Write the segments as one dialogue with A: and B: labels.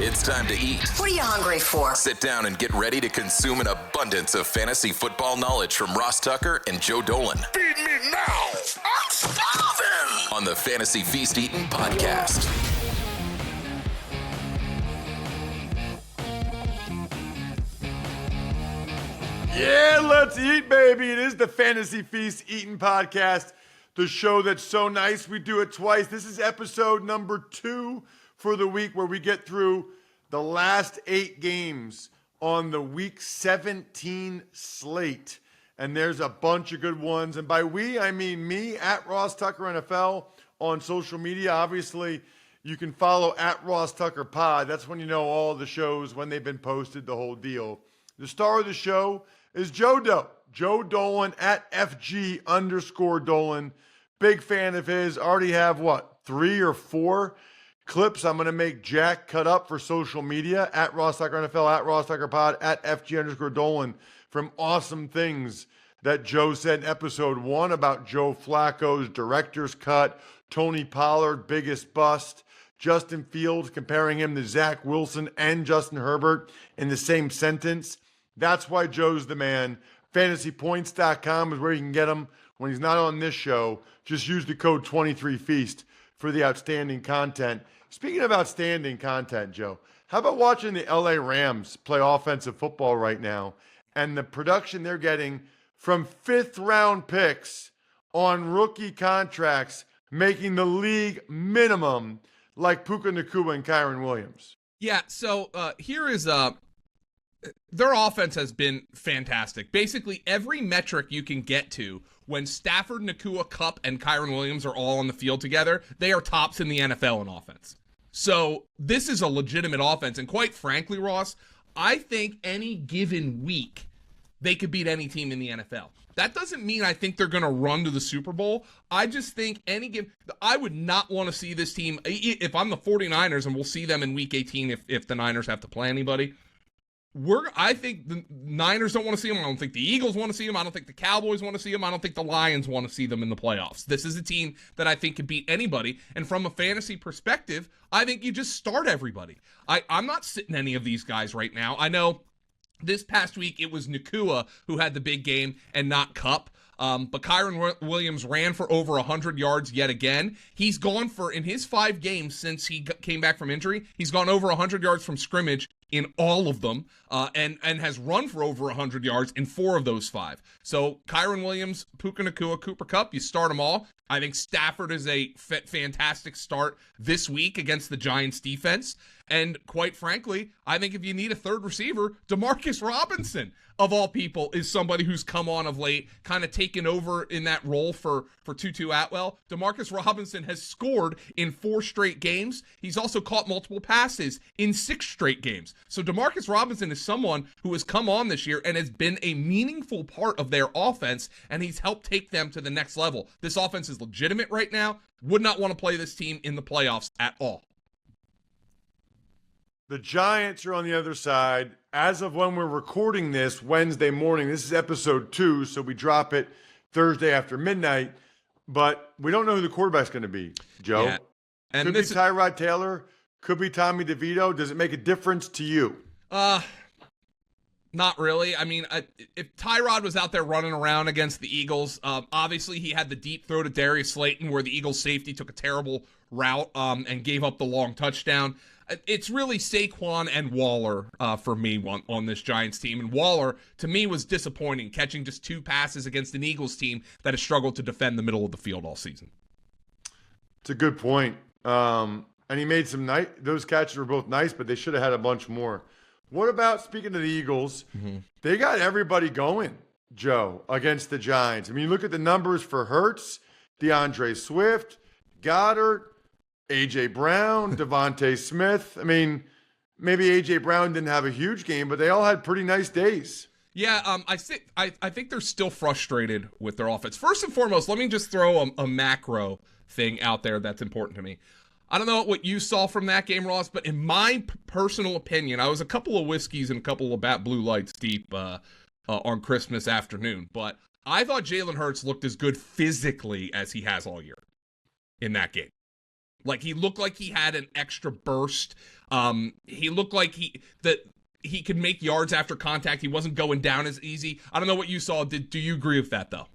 A: It's time to eat.
B: What are you hungry for?
A: Sit down and get ready to consume an abundance of fantasy football knowledge from Ross Tucker and Joe Dolan.
C: Feed me now. I'm starving.
A: On the Fantasy Feast Eating Podcast.
D: Yeah, let's eat, baby. It is the Fantasy Feast Eating Podcast, the show that's so nice we do it twice. This is episode number 2 for the week, where we get through the last 8 games on the Week 17 slate. And there's a bunch of good ones. And by we, I mean me, at Ross Tucker NFL on social media. Obviously, you can follow at Ross Tucker Pod. That's when you know all the shows, when they've been posted, the whole deal. The star of the show is Joe Dolan at FG_Dolan. Big fan of his. Already have, 3 or 4 clips I'm going to make Jack cut up for social media, at Ross Tucker NFL, at Ross Tucker Pod, at FG_Dolan, from awesome things that Joe said in episode 1 about Joe Flacco's director's cut, Tony Pollard, biggest bust, Justin Fields, comparing him to Zach Wilson and Justin Herbert in the same sentence. That's why Joe's the man. FantasyPoints.com is where you can get him when he's not on this show. Just use the code 23Feast for the outstanding content. Speaking of outstanding content, Joe, how about watching the LA Rams play offensive football right now and the production they're getting from 5th-round picks on rookie contracts, making the league minimum, like Puka Nacua and Kyron Williams?
E: Yeah, so here is their offense has been fantastic. Basically, every metric you can get to when Stafford, Nacua, Kupp, and Kyron Williams are all on the field together, they are tops in the NFL in offense. So this is a legitimate offense. And quite frankly, Ross, I think any given week, they could beat any team in the NFL. That doesn't mean I think they're going to run to the Super Bowl. I just think I would not want to see this team, if I'm the 49ers, and we'll see them in week 18 if the Niners have to play anybody. I think the Niners don't want to see them. I don't think the Eagles want to see them. I don't think the Cowboys want to see them. I don't think the Lions want to see them in the playoffs. This is a team that I think could beat anybody. And from a fantasy perspective, I think you just start everybody. I'm not sitting any of these guys right now. I know this past week it was Nacua who had the big game and not Kupp. But Kyron Williams ran for over 100 yards yet again. He's gone in his 5 games since he came back from injury, he's gone over 100 yards from scrimmage in all of them, and has run for over 100 yards in 4 of those 5. So Kyron Williams, Puka Nacua, Cooper Kupp, you start them all. I think Stafford is a fantastic start this week against the Giants defense. And quite frankly, I think if you need a third receiver, Demarcus Robinson, of all people, is somebody who's come on of late, kind of taken over in that role for Tutu Atwell. Demarcus Robinson has scored in 4 straight games. He's also caught multiple passes in 6 straight games. So Demarcus Robinson is someone who has come on this year and has been a meaningful part of their offense, and he's helped take them to the next level. This offense is legitimate right now. Would not want to play this team in the playoffs at all.
D: The Giants are on the other side. As of when we're recording this, Wednesday morning, this is episode 2, so we drop it Thursday after midnight. But we don't know who the quarterback's going to be, Joe. Yeah. And could be Tyrod Taylor, could be Tommy DeVito. Does it make a difference to you?
E: Not really. I mean, if Tyrod was out there running around against the Eagles, obviously he had the deep throw to Darius Slayton where the Eagles safety took a terrible route and gave up the long touchdown. It's really Saquon and Waller for me on this Giants team. And Waller, to me, was disappointing, catching just 2 passes against an Eagles team that has struggled to defend the middle of the field all season.
D: It's a good point. And he made some those catches were both nice, but they should have had a bunch more. What about, speaking of the Eagles, they got everybody going, Joe, against the Giants. I mean, look at the numbers for Hurts, DeAndre Swift, Goddard, A.J. Brown, Devontae Smith. I mean, maybe A.J. Brown didn't have a huge game, but they all had pretty nice days.
E: Yeah, I think they're still frustrated with their offense. First and foremost, let me just throw a macro thing out there that's important to me. I don't know what you saw from that game, Ross, but in my personal opinion, I was a couple of whiskeys and a couple of Bat Blue Lights deep on Christmas afternoon, but I thought Jalen Hurts looked as good physically as he has all year in that game. Like, he looked like he had an extra burst. He looked like he could make yards after contact. He wasn't going down as easy. I don't know what you saw. Do you agree with that, though?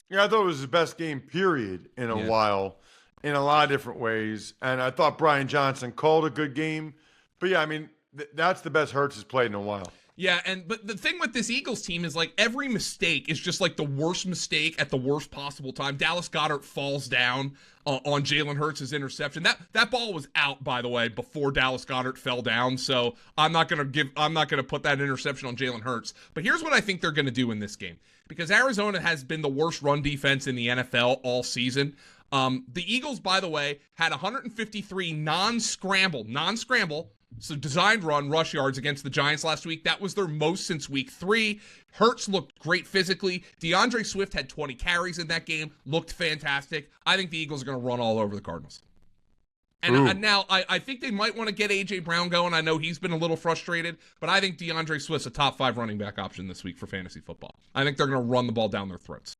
D: Yeah, I thought it was his best game, period, in a while, in a lot of different ways. And I thought Brian Johnson called a good game. But, yeah, I mean, that's the best Hurts has played in a while.
E: Yeah, but the thing with this Eagles team is, like, every mistake is just, like, the worst mistake at the worst possible time. Dallas Goedert falls down on Jalen Hurts' interception. That ball was out, by the way, before Dallas Goedert fell down. So I'm not gonna put that interception on Jalen Hurts. But here's what I think they're gonna do in this game, because Arizona has been the worst run defense in the NFL all season. The Eagles, by the way, had 153 non-scramble, so designed run rush yards against the Giants last week. That was their most since week 3. Hurts looked great physically. DeAndre Swift had 20 carries in that game, looked fantastic. I think the Eagles are going to run all over the Cardinals. And now I think they might want to get A.J. Brown going. I know he's been a little frustrated, but I think DeAndre Swift's a top 5 running back option this week for fantasy football. I think they're going to run the ball down their throats.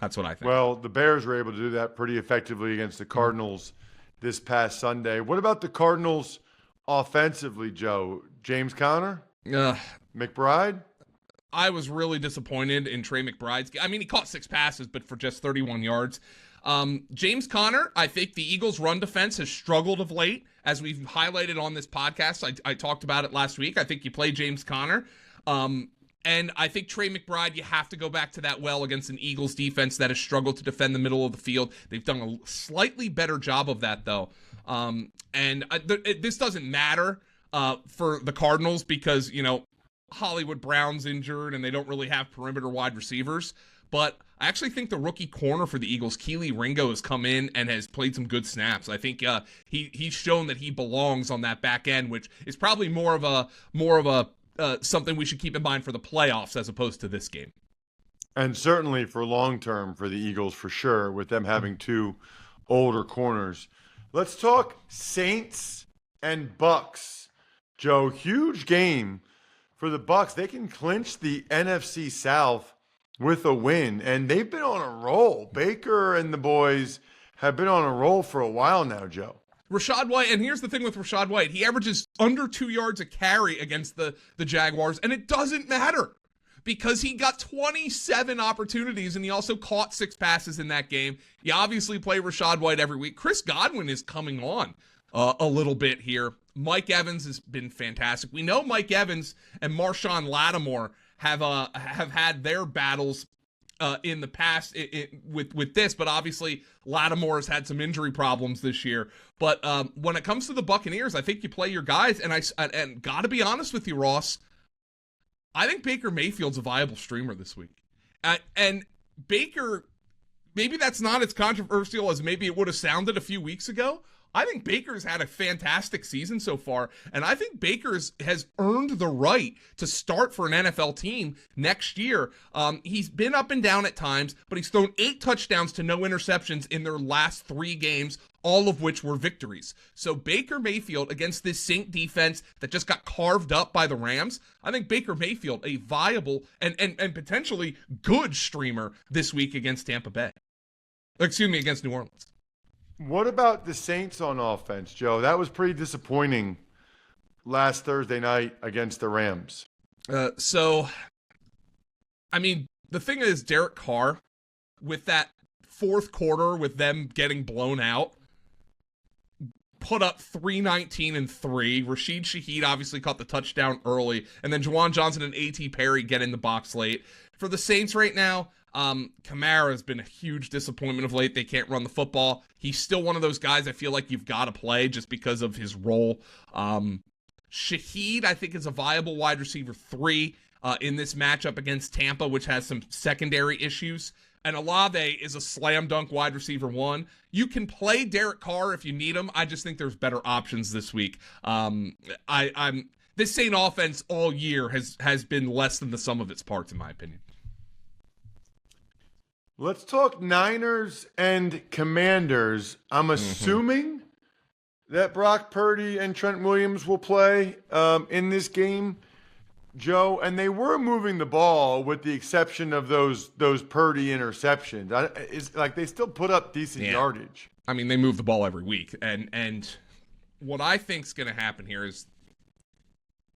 E: That's what I think.
D: Well, the Bears were able to do that pretty effectively against the Cardinals this past Sunday. What about the Cardinals offensively, Joe? James Conner? McBride?
E: I was really disappointed in Trey McBride's. I mean, he caught 6 passes, but for just 31 yards. James Conner, I think the Eagles' run defense has struggled of late, as we've highlighted on this podcast. I talked about it last week. I think you play James Conner. And I think Trey McBride, you have to go back to that well against an Eagles defense that has struggled to defend the middle of the field. They've done a slightly better job of that, though. This doesn't matter for the Cardinals because, Hollywood Brown's injured and they don't really have perimeter wide receivers. But I actually think the rookie corner for the Eagles, Keely Ringo, has come in and has played some good snaps. I think he's shown that he belongs on that back end, which is probably more of a something we should keep in mind for the playoffs as opposed to this game.
D: And certainly for long term for the Eagles, for sure, with them having 2 older corners. Let's talk Saints and Bucks. Joe, huge game for the Bucks. They can clinch the NFC South with a win, and they've been on a roll. Baker and the boys have been on a roll for a while now, Joe.
E: Rashad White, and here's the thing with Rashad White. He averages under 2 yards a carry against the Jaguars, and it doesn't matter because he got 27 opportunities, and he also caught 6 passes in that game. You obviously play Rashad White every week. Chris Godwin is coming on a little bit here. Mike Evans has been fantastic. We know Mike Evans and Marshawn Lattimore have had their battles in the past with this, but obviously Lattimore has had some injury problems this year. But when it comes to the Buccaneers, I think you play your guys, and gotta be honest with you, Ross, I think Baker Mayfield's a viable streamer this week. And Baker, maybe that's not as controversial as maybe it would have sounded a few weeks ago. I think Baker's had a fantastic season so far, and I think Baker has earned the right to start for an NFL team next year. He's been up and down at times, but he's thrown 8 touchdowns to no interceptions in their last 3 games, all of which were victories. So Baker Mayfield against this Saint defense that just got carved up by the Rams, I think Baker Mayfield, a viable and potentially good streamer this week against Tampa Bay. Against New Orleans.
D: What about the Saints on offense, Joe? That was pretty disappointing last Thursday night against the Rams.
E: The thing is, Derek Carr, with that fourth quarter, with them getting blown out, put up 319 and 3. Rashid Shaheed obviously caught the touchdown early, and then Juwan Johnson and A.T. Perry get in the box late. For the Saints right now, Kamara has been a huge disappointment of late. They can't run the football. He's still one of those guys I feel like you've got to play just because of his role. Shaheed, I think, is a viable wide receiver 3 in this matchup against Tampa, which has some secondary issues. And Olave is a slam dunk wide receiver 1. You can play Derek Carr if you need him. I just think there's better options this week. This Saint offense all year has been less than the sum of its parts, in my opinion.
D: Let's talk Niners and Commanders. I'm assuming that Brock Purdy and Trent Williams will play in this game. Joe, and they were moving the ball with the exception of those Purdy interceptions. It's like they still put up decent yardage.
E: I mean, they move the ball every week. And what I think's going to happen here is,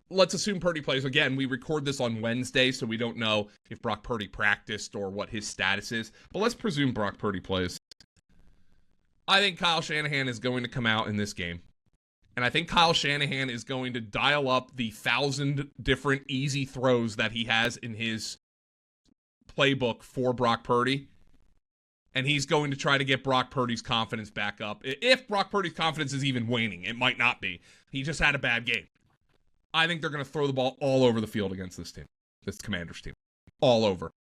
E: let's assume Purdy plays. Again, we record this on Wednesday, so we don't know if Brock Purdy practiced or what his status is. But let's presume Brock Purdy plays. I think Kyle Shanahan is going to come out in this game. And I think Kyle Shanahan is going to dial up the 1,000 different easy throws that he has in his playbook for Brock Purdy. And he's going to try to get Brock Purdy's confidence back up. If Brock Purdy's confidence is even waning, it might not be. He just had a bad game. I think they're going to throw the ball all over the field against this team, this Commanders team, all over.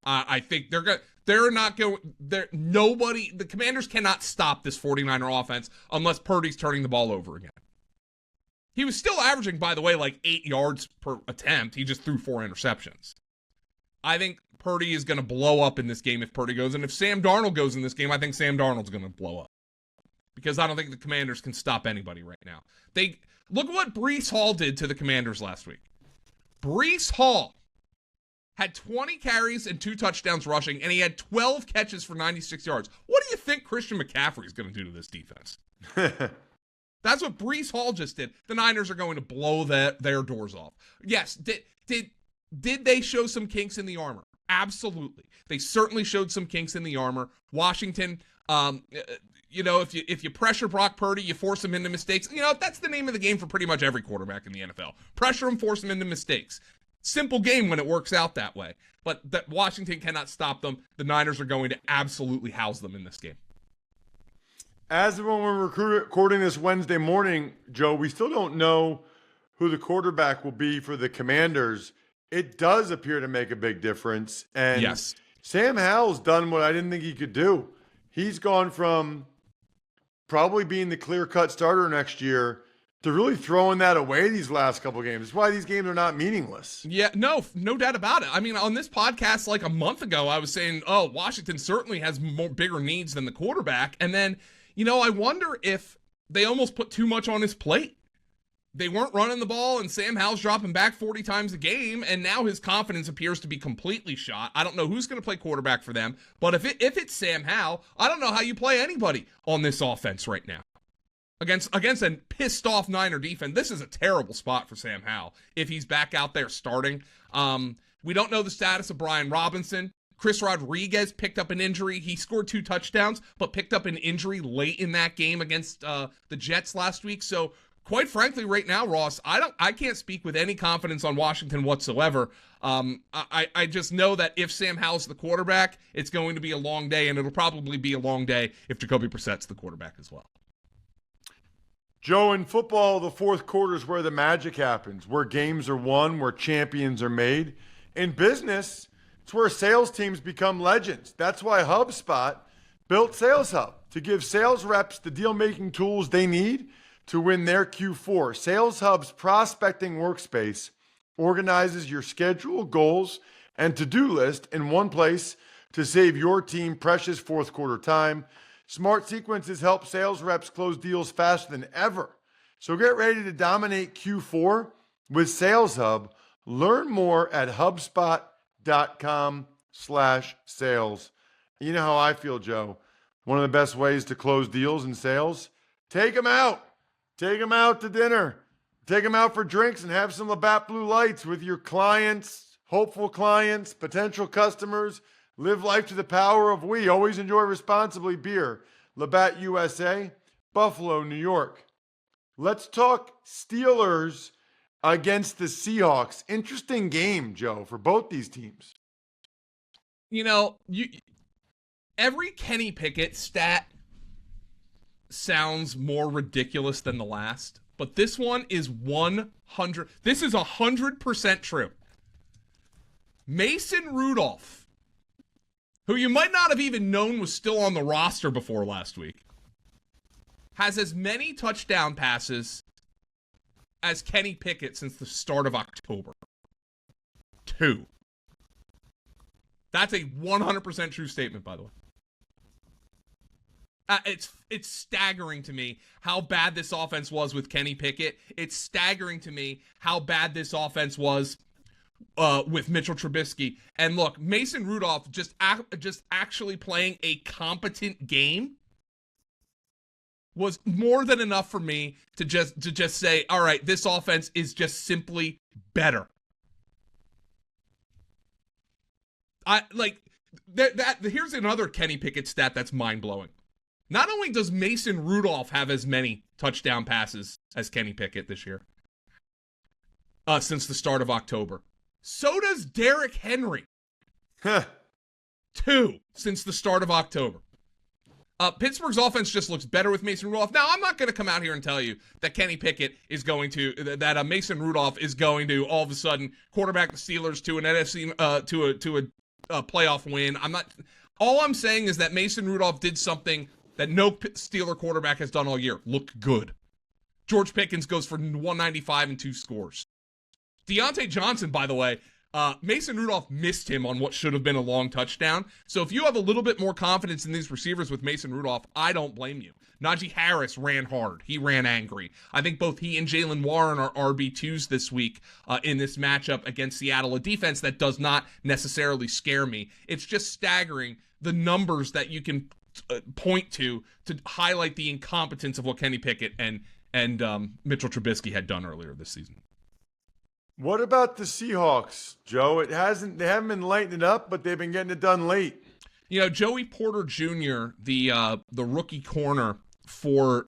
E: I think they're not going. The Commanders cannot stop this 49er offense unless Purdy's turning the ball over again. He was still averaging, by the way, like 8 yards per attempt. He just threw 4 interceptions. I think Purdy is going to blow up in this game if Purdy goes. And if Sam Darnold goes in this game, I think Sam Darnold's going to blow up. Because I don't think the Commanders can stop anybody right now. Look at what Breece Hall did to the Commanders last week. Breece Hall had 20 carries and 2 touchdowns rushing, and he had 12 catches for 96 yards. What do you think Christian McCaffrey is going to do to this defense? That's what Breece Hall just did. The Niners are going to blow their doors off. Yes, did they show some kinks in the armor? Absolutely. They certainly showed some kinks in the armor. Washington, if you pressure Brock Purdy, you force him into mistakes. That's the name of the game for pretty much every quarterback in the NFL. Pressure him, force him into mistakes. Simple game when it works out that way. But that Washington cannot stop them. The Niners are going to absolutely house them in this game.
D: As of when we're recording this Wednesday morning, Joe, we still don't know who the quarterback will be for the Commanders. It does appear to make a big difference. And
E: yes,
D: Sam Howell's done what I didn't think he could do. He's gone from probably being the clear-cut starter next year to really throwing that away these last couple games. That's why these games are not meaningless.
E: Yeah, no doubt about it. I mean, on this podcast like a month ago, I was saying, Washington certainly has bigger needs than the quarterback. And then, I wonder if they almost put too much on his plate. They weren't running the ball, and Sam Howell's dropping back 40 times a game, and now his confidence appears to be completely shot. I don't know who's going to play quarterback for them, but if it's Sam Howell, I don't know how you play anybody on this offense right now. Against a pissed-off Niner defense, this is a terrible spot for Sam Howell if he's back out there starting. We don't know the status of Brian Robinson. Chris Rodriguez picked up an injury. He scored 2 touchdowns, but picked up an injury late in that game against the Jets last week. So, quite frankly, right now, Ross, I can't speak with any confidence on Washington whatsoever. I just know that if Sam Howell's the quarterback, it's going to be a long day, and it'll probably be a long day if Jacoby Brissett's the quarterback as well.
D: Joe, in football, the fourth quarter is where the magic happens, where games are won, where champions are made. In business, it's where sales teams become legends. That's why HubSpot built Sales Hub, to give sales reps the deal-making tools they need to win their Q4. Sales Hub's prospecting workspace organizes your schedule, goals, and to-do list in one place to save your team precious fourth quarter time. Smart sequences help sales reps close deals faster than ever. So get ready to dominate Q4 with Sales Hub. Learn more at HubSpot.com/sales. You know how I feel, Joe. One of the best ways to close deals in sales, take them out. Take them out to dinner. Take them out for drinks and have some Labatt Blue Lights with your clients, hopeful clients, potential customers. Live life to the power of we. Always enjoy responsibly beer. Labatt USA, Buffalo, New York. Let's talk Steelers against the Seahawks. Interesting game, Joe, for both these teams.
E: Every Kenny Pickett stat sounds more ridiculous than the last, but this one is 100. This is 100% true. Mason Rudolph, who you might not have even known was still on the roster before last week, has as many touchdown passes as Kenny Pickett since the start of October. 2. That's a 100% true statement, by the way. It's staggering to me how bad this offense was with Kenny Pickett. It's staggering to me how bad this offense was with Mitchell Trubisky. And look, Mason Rudolph just actually playing a competent game was more than enough for me to just say, all right, this offense is just simply better. Here's another Kenny Pickett stat that's mind-blowing. Not only does Mason Rudolph have as many touchdown passes as Kenny Pickett this year, since the start of October, so does Derrick Henry. 2 since the start of October. Pittsburgh's offense just looks better with Mason Rudolph. Now, I'm not going to come out here and tell you that Kenny Pickett is going to, that Mason Rudolph is going to all of a sudden quarterback the Steelers to an NFC, to a playoff win. All I'm saying is that Mason Rudolph did something that no Steeler quarterback has done all year. Look good. George Pickens goes for 195 and 2 scores. Deontay Johnson, by the way, Mason Rudolph missed him on what should have been a long touchdown. So if you have a little bit more confidence in these receivers with Mason Rudolph, I don't blame you. Najee Harris ran hard. He ran angry. I think both he and Jaylen Warren are RB2s this week in this matchup against Seattle, a defense that does not necessarily scare me. It's just staggering the numbers that you can point to highlight the incompetence of what Kenny Pickett and Mitchell Trubisky had done earlier this season.
D: What about the Seahawks, Joe? They haven't been lighting it up, but they've been getting it done late.
E: You know, Joey Porter Jr., the rookie corner for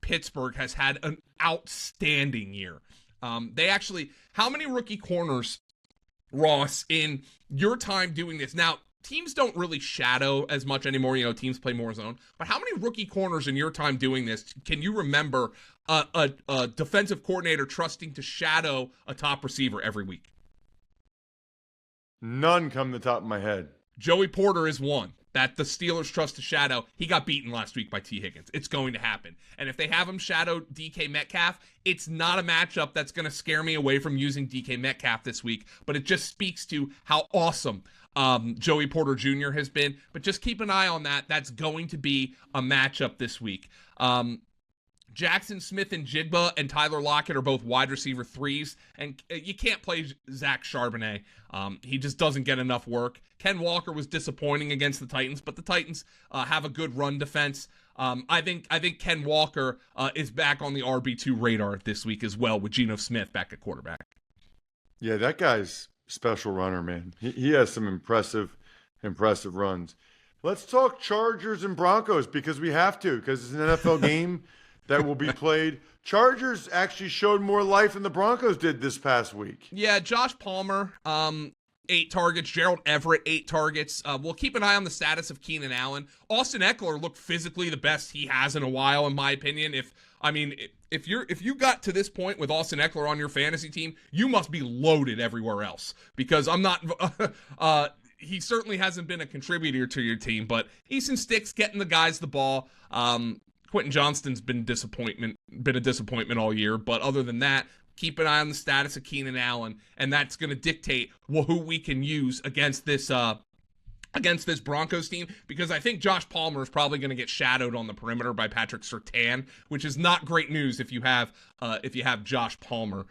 E: Pittsburgh, has had an outstanding year. How many rookie corners, Ross, in your time doing this? Now, teams don't really shadow as much anymore. You know, teams play more zone. But how many rookie corners in your time doing this can you remember a defensive coordinator trusting to shadow a top receiver every week?
D: None come to the top of my head.
E: Joey Porter is one that the Steelers trust to shadow. He got beaten last week by T. Higgins. It's going to happen. And if they have him shadow DK Metcalf, it's not a matchup that's going to scare me away from using DK Metcalf this week. But it just speaks to how awesome Joey Porter Jr. has been. But just keep an eye on that. That's going to be a matchup this week. Jackson Smith and Jigba and Tyler Lockett are both wide receiver 3s, and you can't play Zach Charbonnet. He just doesn't get enough work. Ken Walker was disappointing against the Titans, but the Titans have a good run defense. I think Ken Walker is back on the RB2 radar this week as well, with Geno Smith back at quarterback.
D: Yeah, that guy's a special runner, man. He has some impressive runs. Let's talk Chargers and Broncos because we have to, because it's an NFL game that will be played. Chargers actually showed more life than the Broncos did this past week.
E: Yeah, Josh Palmer, 8 targets. Gerald Everett, 8 targets. We'll keep an eye on the status of Keenan Allen. Austin Eckler looked physically the best he has in a while, in my opinion. If you got to this point with Austin Eckler on your fantasy team, you must be loaded everywhere else, because I'm not. He certainly hasn't been a contributor to your team, but Easton Stick's getting the guys the ball. Quentin Johnston's been a disappointment all year, but other than that, keep an eye on the status of Keenan Allen, and that's going to dictate who we can use against this Broncos team, because I think Josh Palmer is probably going to get shadowed on the perimeter by Patrick Surtain, which is not great news if you have Josh Palmer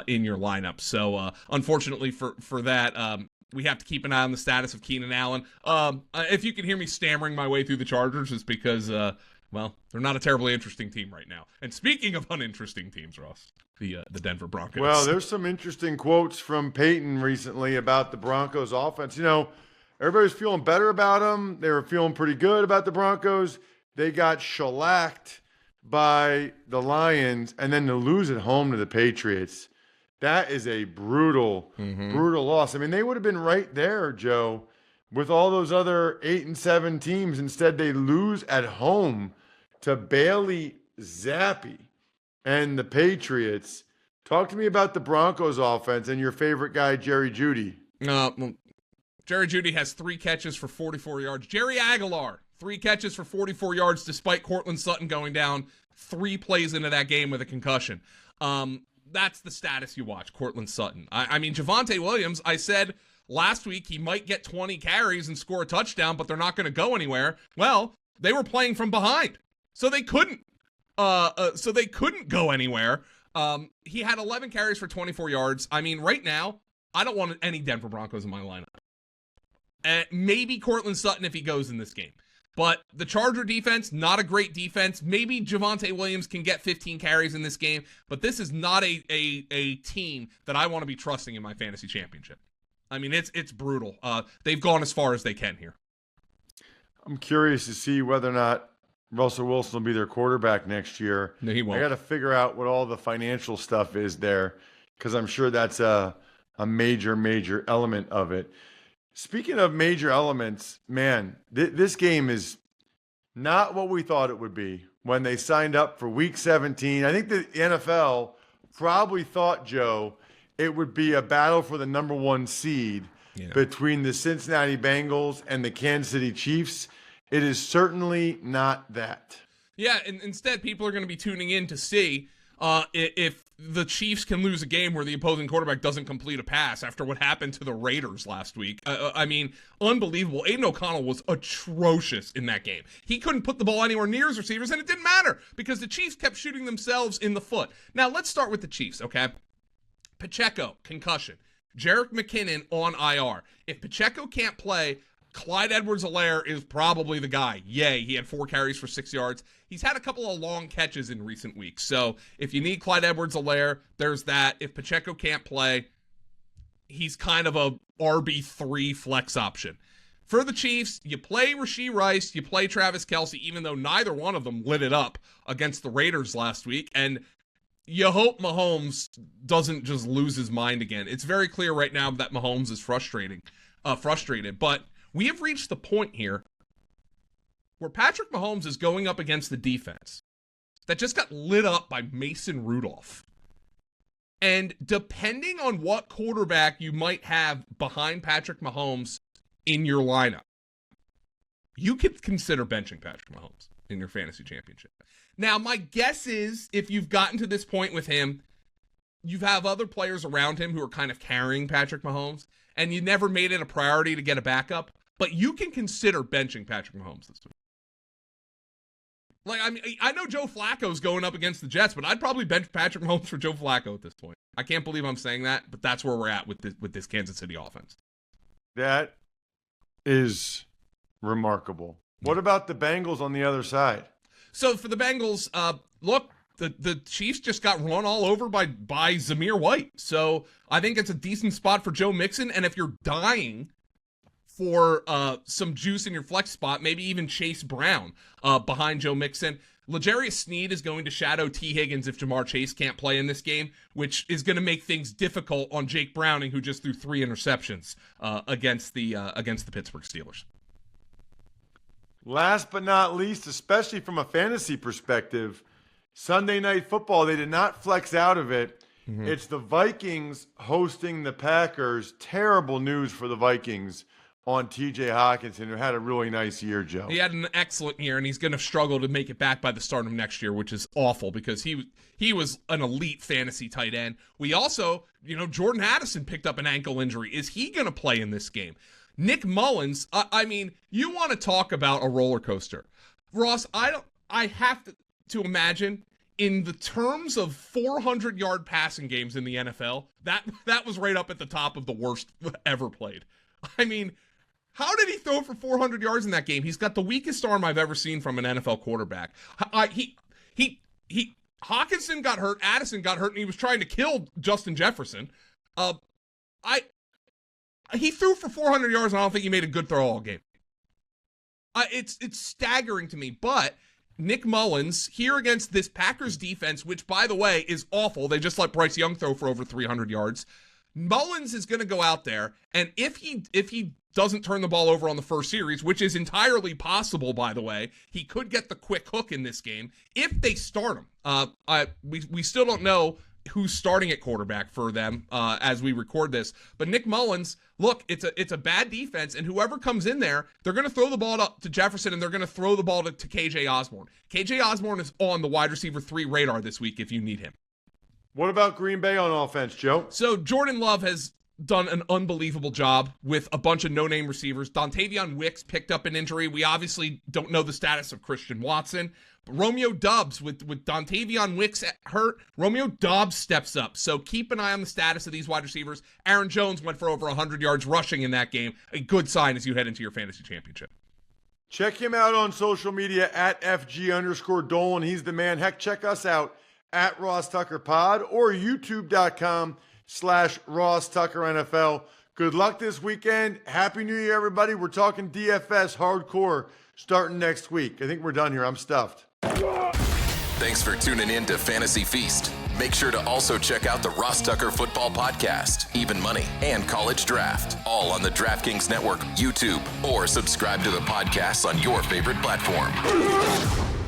E: in your lineup. So unfortunately for that, we have to keep an eye on the status of Keenan Allen. If you can hear me stammering my way through the Chargers, it's because well, they're not a terribly interesting team right now. And speaking of uninteresting teams, Ross, the Denver Broncos.
D: Well, there's some interesting quotes from Peyton recently about the Broncos offense. You know, everybody's feeling better about them. They were feeling pretty good about the Broncos. They got shellacked by the Lions, and then to lose at home to the Patriots. That is a brutal loss. I mean, they would have been right there, Joe, with all those other 8 and 7 teams. Instead, they lose at home to Bailey Zappi and the Patriots. Talk to me about the Broncos offense and your favorite guy, Jerry Jeudy.
E: Jerry Jeudy has 3 catches for 44 yards. Jerry Aguilar, 3 catches for 44 yards, despite Cortland Sutton going down 3 plays into that game with a concussion. That's the status you watch, Cortland Sutton. I mean, Javonte Williams, I said last week he might get 20 carries and score a touchdown, but they're not going to go anywhere. Well, they were playing from behind, so they couldn't go anywhere. He had 11 carries for 24 yards. I mean, right now, I don't want any Denver Broncos in my lineup. Maybe Cortland Sutton if he goes in this game. But the Charger defense, not a great defense. Maybe Javonte Williams can get 15 carries in this game, but this is not a team that I want to be trusting in my fantasy championship. I mean, it's brutal. They've gone as far as they can here.
D: I'm curious to see whether or not Russell Wilson will be their quarterback next year.
E: No, he won't.
D: I got to figure out what all the financial stuff is there, because I'm sure that's a major element of it. Speaking of major elements, man, this game is not what we thought it would be when they signed up for Week 17. I think the NFL probably thought, Joe, it would be a battle for the number 1 seed between the Cincinnati Bengals and the Kansas City Chiefs. It is certainly not that.
E: Yeah, and instead people are going to be tuning in to see if the Chiefs can lose a game where the opposing quarterback doesn't complete a pass after what happened to the Raiders last week. I mean, unbelievable. Aiden O'Connell was atrocious in that game. He couldn't put the ball anywhere near his receivers, and it didn't matter because the Chiefs kept shooting themselves in the foot. Now, let's start with the Chiefs, okay? Pacheco, concussion. Jerick McKinnon on IR. If Pacheco can't play, Clyde Edwards-Helaire is probably the guy. Yay, he had 4 carries for 6 yards. He's had a couple of long catches in recent weeks. So if you need Clyde Edwards-Helaire, there's that. If Pacheco can't play, he's kind of a RB3 flex option. For the Chiefs, you play Rashee Rice, you play Travis Kelce, even though neither one of them lit it up against the Raiders last week. And you hope Mahomes doesn't just lose his mind again. It's very clear right now that Mahomes is frustrated. But we have reached the point here where Patrick Mahomes is going up against the defense that just got lit up by Mason Rudolph. And depending on what quarterback you might have behind Patrick Mahomes in your lineup, you could consider benching Patrick Mahomes in your fantasy championship. Now, my guess is if you've gotten to this point with him, you have other players around him who are kind of carrying Patrick Mahomes, and you never made it a priority to get a backup, but you can consider benching Patrick Mahomes this week. Like, I mean, I know Joe Flacco's going up against the Jets, but I'd probably bench Patrick Mahomes for Joe Flacco at this point. I can't believe I'm saying that, but that's where we're at with this Kansas City offense.
D: That is remarkable. What about the Bengals on the other side?
E: So for the Bengals, look, the Chiefs just got run all over by Zamir White. So I think it's a decent spot for Joe Mixon. And if you're dying for some juice in your flex spot, maybe even Chase Brown behind Joe Mixon. L'Jarius Sneed is going to shadow T. Higgins if Jamar Chase can't play in this game, which is going to make things difficult on Jake Browning, who just threw 3 interceptions against the Pittsburgh Steelers.
D: Last but not least, especially from a fantasy perspective, Sunday Night Football, they did not flex out of it. Mm-hmm. It's the Vikings hosting the Packers. Terrible news for the Vikings on TJ Hawkinson, who had a really nice year, Joe.
E: He had an excellent year, and he's going to struggle to make it back by the start of next year, which is awful because he was an elite fantasy tight end. We also, Jordan Addison picked up an ankle injury. Is he going to play in this game? Nick Mullins, I mean, you want to talk about a roller coaster. Ross, I have to imagine in the terms of 400-yard passing games in the NFL, that was right up at the top of the worst ever played. I mean, how did he throw for 400 yards in that game? He's got the weakest arm I've ever seen from an NFL quarterback. Hawkinson got hurt, Addison got hurt, and he was trying to kill Justin Jefferson. He threw for 400 yards, and I don't think he made a good throw all game. It's staggering to me, but Nick Mullins here against this Packers defense, which, by the way, is awful. They just let Bryce Young throw for over 300 yards. Mullins is going to go out there, and if he doesn't turn the ball over on the first series, which is entirely possible, by the way, he could get the quick hook in this game if they start him. We still don't know who's starting at quarterback for them as we record this, but Nick Mullins, look, it's a bad defense, and whoever comes in there, they're going to throw the ball to Jefferson, and they're going to throw the ball to KJ Osborne. KJ Osborne is on the wide receiver 3 radar this week if you need him.
D: What about Green Bay on offense, Joe?
E: So Jordan Love has done an unbelievable job with a bunch of no-name receivers. Dontavion Wicks picked up an injury. We obviously don't know the status of Christian Watson. But Romeo Doubs, with Dontavion Wicks hurt, Romeo Doubs steps up. So keep an eye on the status of these wide receivers. Aaron Jones went for over 100 yards rushing in that game. A good sign as you head into your fantasy championship.
D: Check him out on social media at FG_Dolan. He's the man. Heck, check us out at Ross Tucker Pod or YouTube.com/Ross Tucker NFL. Good luck this weekend. Happy New Year, everybody. We're talking DFS hardcore starting next week. I think we're done here. I'm stuffed.
A: Thanks for tuning in to Fantasy Feast. Make sure to also check out the Ross Tucker Football Podcast, Even Money, and College Draft, all on the DraftKings Network, YouTube, or subscribe to the podcasts on your favorite platform.